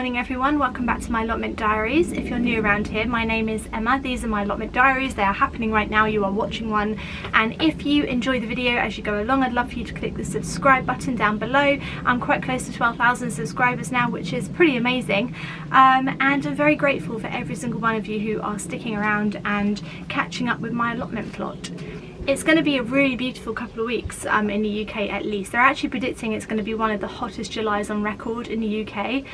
morning everyone, welcome back to my Allotment Diaries. If you're new around here, my name is Emma. These are my Allotment Diaries. They are happening right now, you are watching one. And if you enjoy the video as you go along, I'd love for you to click the subscribe button down below. I'm quite close to 12,000 subscribers now, which is pretty amazing. And I'm very grateful for every single one of you who are sticking around and catching up with my allotment plot. It's going to be a really beautiful couple of weeks in the UK at least. They're actually predicting it's going to be one of the hottest Julys on record in the UK.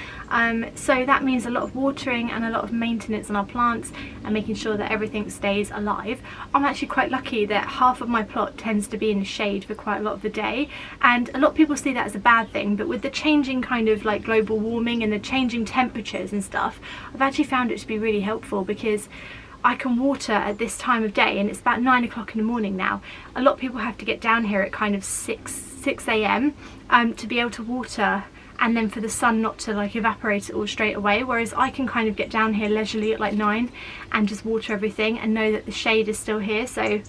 So that means a lot of watering and a lot of maintenance on our plants and making sure that everything stays alive. I'm actually quite lucky that half of my plot tends to be in the shade for quite a lot of the day, and a lot of people see that as a bad thing, but with the changing kind of like global warming and the changing temperatures and stuff, I've actually found it to be really helpful because I can water at this time of day, and it's about 9 o'clock in the morning now. A lot of people have to get down here at kind of 6 a.m. To be able to water, and then for the sun not to like evaporate it all straight away, whereas I can kind of get down here leisurely at like 9 and just water everything and know that the shade is still here, so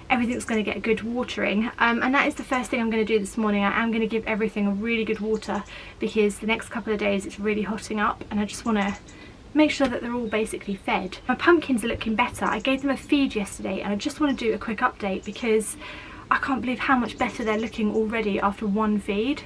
everything's going to get good watering. And that is the first thing I'm going to do this morning. I am going to give everything a really good water because the next couple of days it's really hotting up and I just want to make sure that they're all basically fed. My pumpkins are looking better. I gave them a feed yesterday and I just want to do a quick update because I can't believe how much better they're looking already after one feed.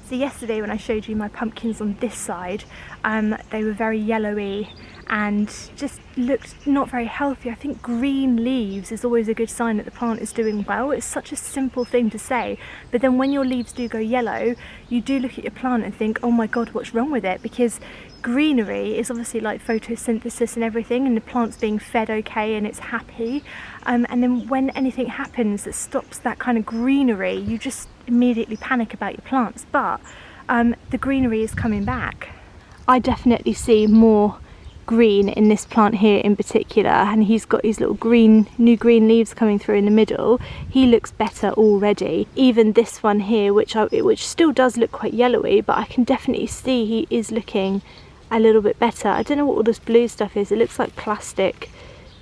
So yesterday when I showed you my pumpkins on this side, they were very yellowy and just looked not very healthy. I think green leaves is always a good sign that the plant is doing well. It's such a simple thing to say, but then when your leaves do go yellow, you do look at your plant and think, oh my god, what's wrong with it? Because greenery is obviously like photosynthesis and everything, and the plant's being fed okay and it's happy. And then when anything happens that stops that kind of greenery, you just immediately panic about your plants. But the greenery is coming back. I definitely see more green in this plant here in particular, and he's got his little new green leaves coming through in the middle. He looks better already. Even this one here, which still does look quite yellowy, but I can definitely see he is looking a little bit better. I don't know what all this blue stuff is. It looks like plastic.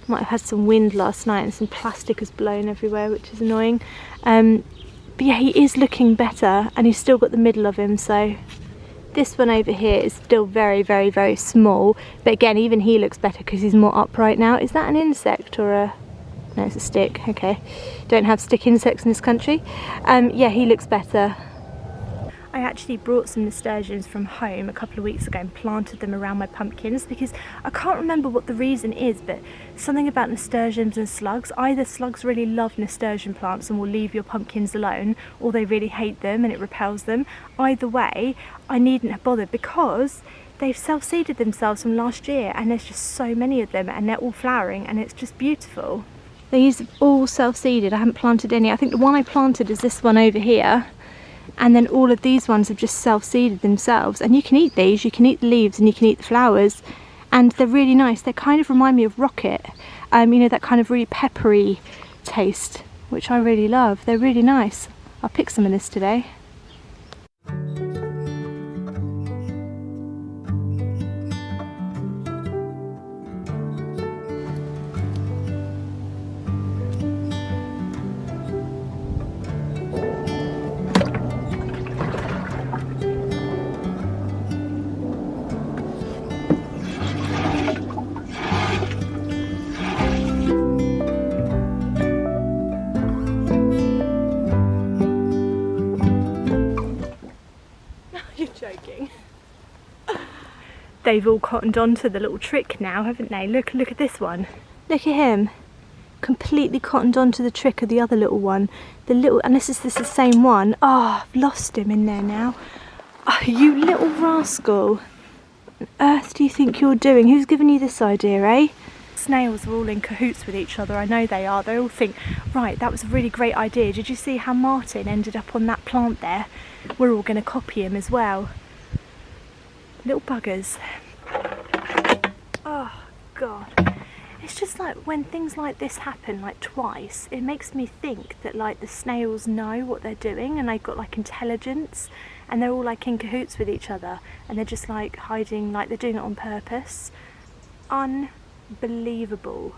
Might have had some wind last night and some plastic has blown everywhere, which is annoying. But yeah, he is looking better and he's still got the middle of him, so this one over here is still very, very, very small, but again, even he looks better because he's more upright now. Is that an insect or a... no, it's a stick. Okay, don't have stick insects in this country. Yeah, he looks better. I actually brought some nasturtiums from home a couple of weeks ago and planted them around my pumpkins because I can't remember what the reason is, but something about nasturtiums and slugs. Either slugs really love nasturtium plants and will leave your pumpkins alone, or they really hate them and it repels them. Either way, I needn't have bothered because they've self-seeded themselves from last year and there's just so many of them and they're all flowering and it's just beautiful. These are all self-seeded. I haven't planted any. I think the one I planted is this one over here. And then all of these ones have just self-seeded themselves, and you can eat these, you can eat the leaves and you can eat the flowers, and they're really nice. They kind of remind me of rocket, you know, that kind of really peppery taste, which I really love. They're really nice. I'll pick some of this today. Joking. They've all cottoned on to the little trick now, haven't they? Look at this one. Look at him. Completely cottoned on to the trick of the other little one. And this is the same one. Oh, I've lost him in there now. Oh, you little rascal. What on earth do you think you're doing? Who's given you this idea, eh? Snails are all in cahoots with each other. I know they are. They all think, right, that was a really great idea. Did you see how Martin ended up on that plant there? We're all going to copy him as well. Little buggers. Oh god. It's just like when things like this happen like twice, it makes me think that like the snails know what they're doing and they've got like intelligence and they're all like in cahoots with each other and they're just like hiding, like they're doing it on purpose. Unbelievable.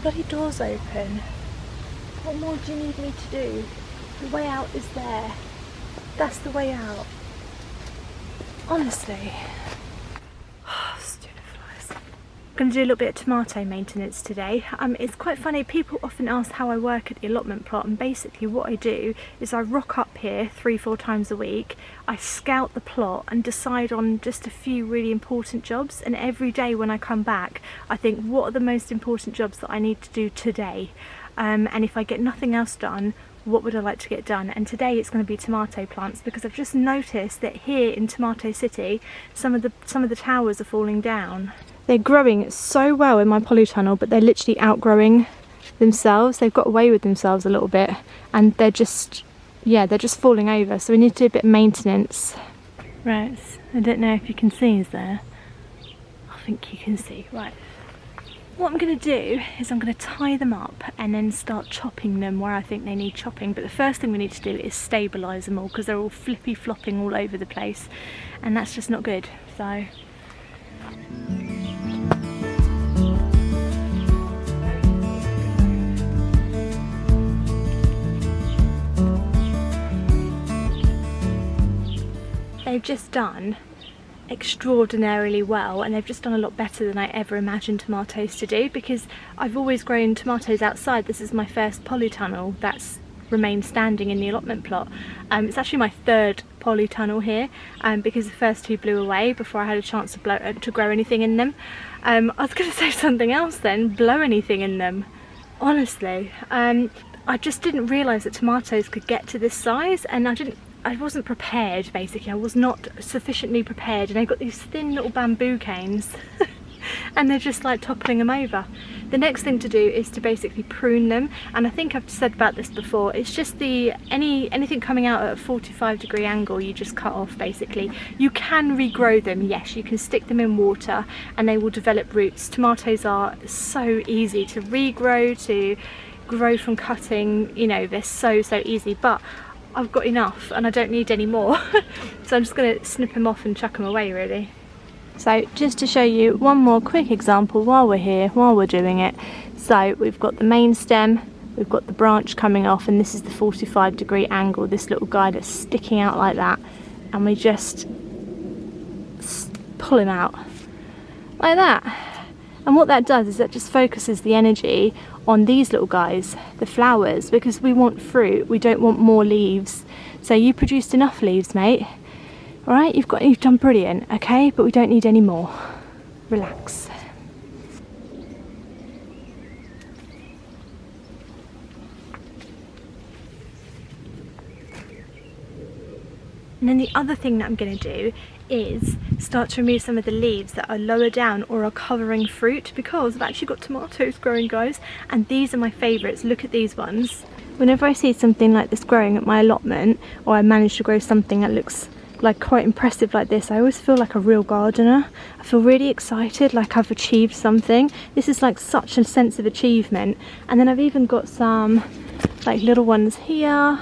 bloody door's open. What more do you need me to do? The way out is there. That's the way out. Honestly. Stupid flies. I'm going to do a little bit of tomato maintenance today. It's quite funny, people often ask how I work at the allotment plot, and basically what I do is I rock up here 3-4 times a week, I scout the plot and decide on just a few really important jobs, and every day when I come back I think, what are the most important jobs that I need to do today? And if I get nothing else done, what would I like to get done? And today it's going to be tomato plants, because I've just noticed that here in Tomato City some of the towers are falling down. They're growing so well in my polytunnel, but they're literally outgrowing themselves. They've got away with themselves a little bit, and they're just falling over, so we need to do a bit of maintenance. Right, I don't know if you can see, is there? I think you can see. Right, what I'm going to do is I'm going to tie them up and then start chopping them where I think they need chopping. But the first thing we need to do is stabilise them all, because they're all flippy flopping all over the place, and that's just not good. So they've just done extraordinarily well, and they've just done a lot better than I ever imagined tomatoes to do, because I've always grown tomatoes outside. This is my first polytunnel that's remained standing in the allotment plot. It's actually my third polytunnel here, because the first two blew away before I had a chance to grow anything in them. I was going to say something else then, blow anything in them. Honestly, I just didn't realise that tomatoes could get to this size, and I wasn't prepared, basically. I was not sufficiently prepared, and they've got these thin little bamboo canes and they're just like toppling them over. The next thing to do is to basically prune them, and I think I've said about this before, it's just anything coming out at a 45-degree angle you just cut off basically. You can regrow them, yes, you can stick them in water and they will develop roots. Tomatoes are so easy to regrow, to grow from cutting, you know, they're so easy, but I've got enough and I don't need any more. So I'm just going to snip them off and chuck them away, really. So just to show you one more quick example while we're here, while we're doing it. So we've got the main stem, we've got the branch coming off, and this is the 45-degree angle, this little guy that's sticking out like that, and we just pull him out like that. And what that does is that just focuses the energy on these little guys, the flowers, because we want fruit, we don't want more leaves. So you produced enough leaves, mate. All right, you've done brilliant, okay, but we don't need any more. Relax. And then the other thing that I'm going to do is start to remove some of the leaves that are lower down or are covering fruit, because I've actually got tomatoes growing, guys, and these are my favourites. Look at these ones. Whenever I see something like this growing at my allotment, or I manage to grow something that looks like quite impressive like this, I always feel like a real gardener. I feel really excited, like I've achieved something. This is like such a sense of achievement. And then I've even got some like little ones here.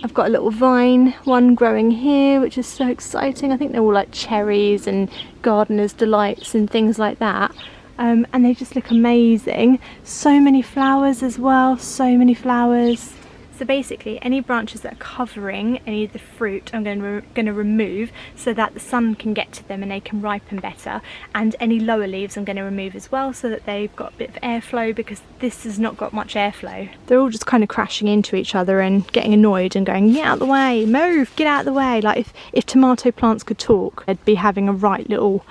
I've got a little vine one growing here, which is so exciting. I think they're all like cherries and gardener's delights and things like that. And they just look amazing. So many flowers as well, so many flowers. So basically any branches that are covering any of the fruit I'm going to remove, so that the sun can get to them and they can ripen better. And any lower leaves I'm going to remove as well, so that they've got a bit of airflow, because this has not got much airflow. They're all just kind of crashing into each other and getting annoyed and going, get out of the way, move, get out of the way. Like if tomato plants could talk, they'd be having a right little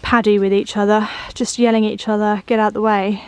paddy with each other, just yelling at each other, get out of the way.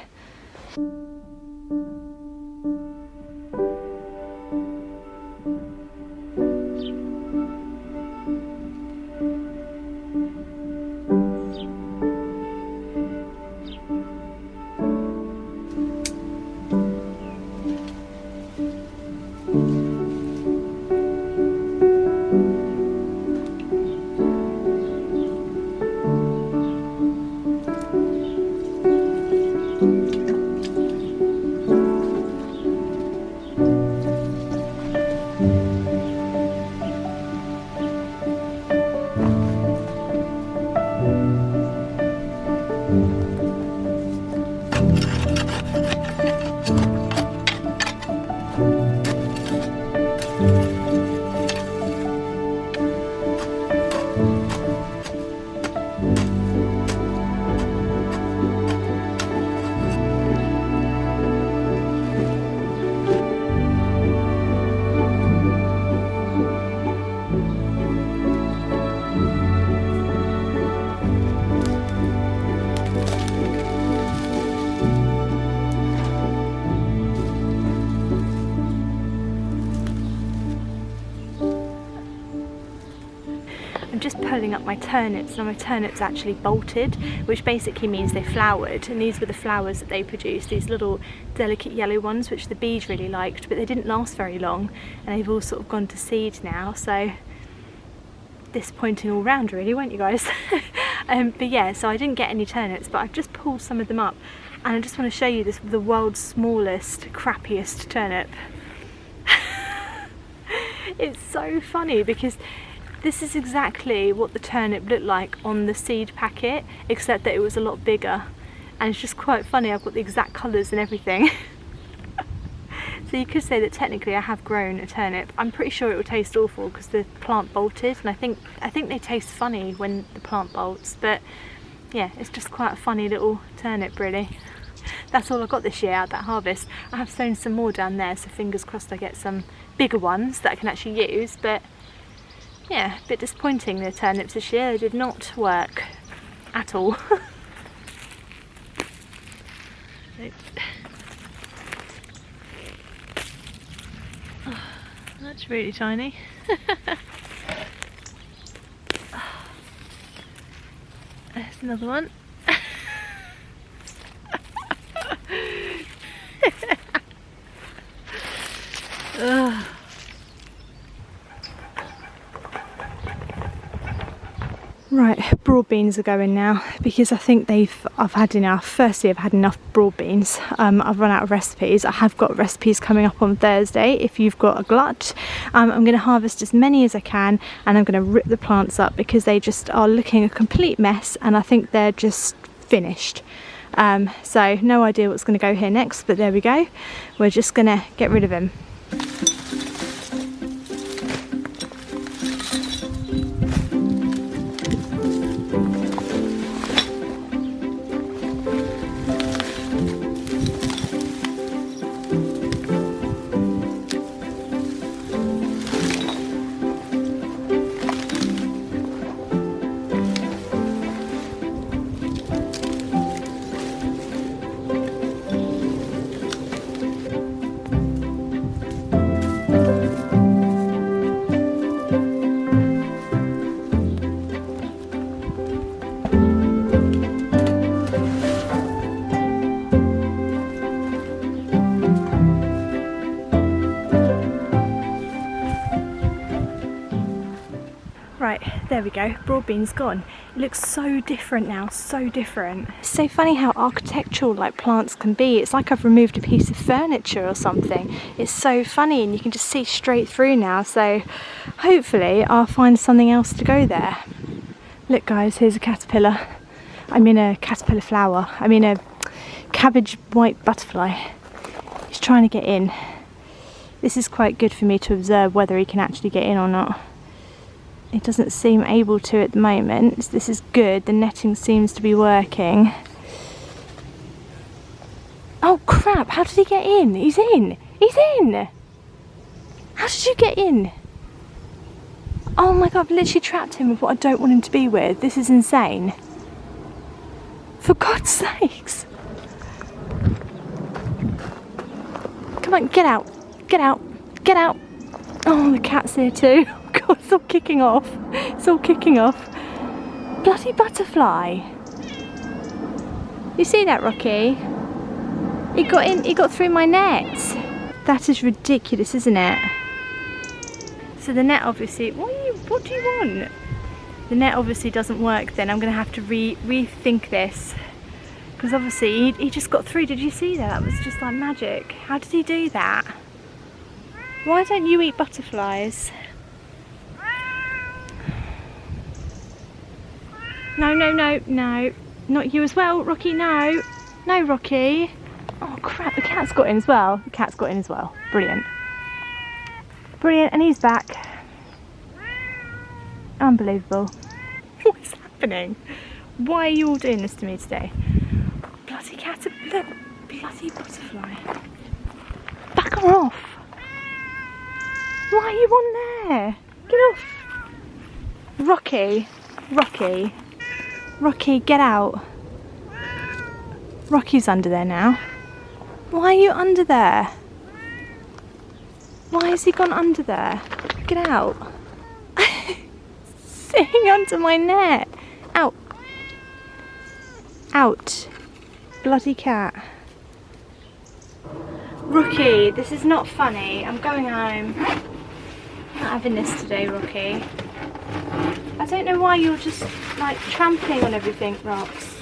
pulling up my turnips. Now my turnips actually bolted, which basically means they flowered, and these were the flowers that they produced, these little delicate yellow ones which the bees really liked, but they didn't last very long and they've all sort of gone to seed now, so disappointing all round really, weren't you guys? But yeah, so I didn't get any turnips, but I've just pulled some of them up and I just want to show you this, the world's smallest, crappiest turnip. It's so funny because this is exactly what the turnip looked like on the seed packet, except that it was a lot bigger, and it's just quite funny. I've got the exact colours and everything. So you could say that technically I have grown a turnip. I'm pretty sure it will taste awful because the plant bolted, and I think they taste funny when the plant bolts, but yeah, it's just quite a funny little turnip really. That's all I got this year out of that harvest. I have sown some more down there, so fingers crossed I get some bigger ones that I can actually use, but yeah, a bit disappointing the turnips this year. They did not work at all. Oh, that's really tiny. There's another one. Ugh. Right, broad beans are going now because I think I've had enough. Firstly, I've had enough broad beans. I've run out of recipes. I have got recipes coming up on Thursday if you've got a glut. I'm going to harvest as many as I can, and I'm going to rip the plants up because they just are looking a complete mess, and I think they're just finished. So no idea what's going to go here next, but there we go. We're just going to get rid of them. Right, there we go, broad beans gone. It looks so different now, so different. It's so funny how architectural like plants can be. It's like I've removed a piece of furniture or something. It's so funny, and you can just see straight through now, so hopefully I'll find something else to go there. Look guys, here's a caterpillar. I mean a caterpillar flower. I mean a cabbage white butterfly. He's trying to get in. This is quite good for me to observe whether he can actually get in or not. It doesn't seem able to at the moment. So this is good, the netting seems to be working. Oh crap, how did he get in? He's in! He's in! How did you get in? Oh my god, I've literally trapped him with what I don't want him to be with. This is insane. For God's sakes! Come on, get out! Get out! Get out! Oh, the cat's here too. God, it's all kicking off. It's all kicking off. Bloody butterfly. You see that, Rocky? He got in, he got through my net. That is ridiculous, isn't it? So the net obviously, what do you want? The net obviously doesn't work then. I'm going to have to rethink this. Because obviously he just got through. Did you see that? That was just like magic. How did he do that? Why don't you eat butterflies? No, no, no, no. Not you as well, Rocky, no. No, Rocky. Oh crap, the cat's got in as well. The cat's got in as well. Brilliant. Brilliant, and he's back. Unbelievable. What's happening? Why are you all doing this to me today? Bloody caterpillar, bloody butterfly. Back her off. Why are you on there? Get off. Rocky, Rocky, Rocky, get out. Rocky's under there now. Why are you under there? Why has he gone under there? Get out. sitting under my net. Out. Out. Bloody cat. Rookie, this is not funny. I'm going home. I'm not having this today, Rookie. I don't know why you're just like trampling on everything, Rox.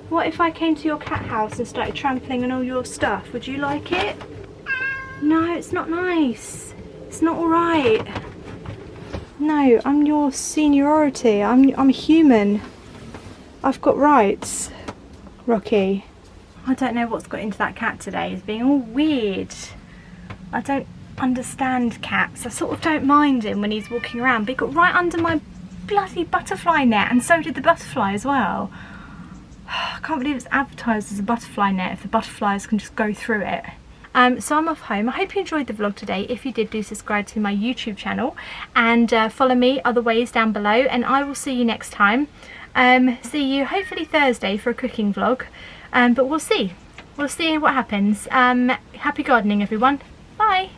What if I came to your cat house and started trampling on all your stuff? Would you like it? No, it's not nice. It's not alright. No, I'm your seniority. I'm a human. I've got rights. Rocky. I don't know what's got into that cat today. He's being all weird. I don't understand cats. I sort of don't mind him when he's walking around, but he got right under my bloody butterfly net, and so did the butterfly as well. I can't believe it's advertised as a butterfly net if the butterflies can just go through it. So I'm off home. I hope you enjoyed the vlog today. If you did, do subscribe to my YouTube channel and follow me other ways down below, and I will see you next time. See you hopefully Thursday for a cooking vlog, but we'll see what happens. Happy gardening, everyone. Bye.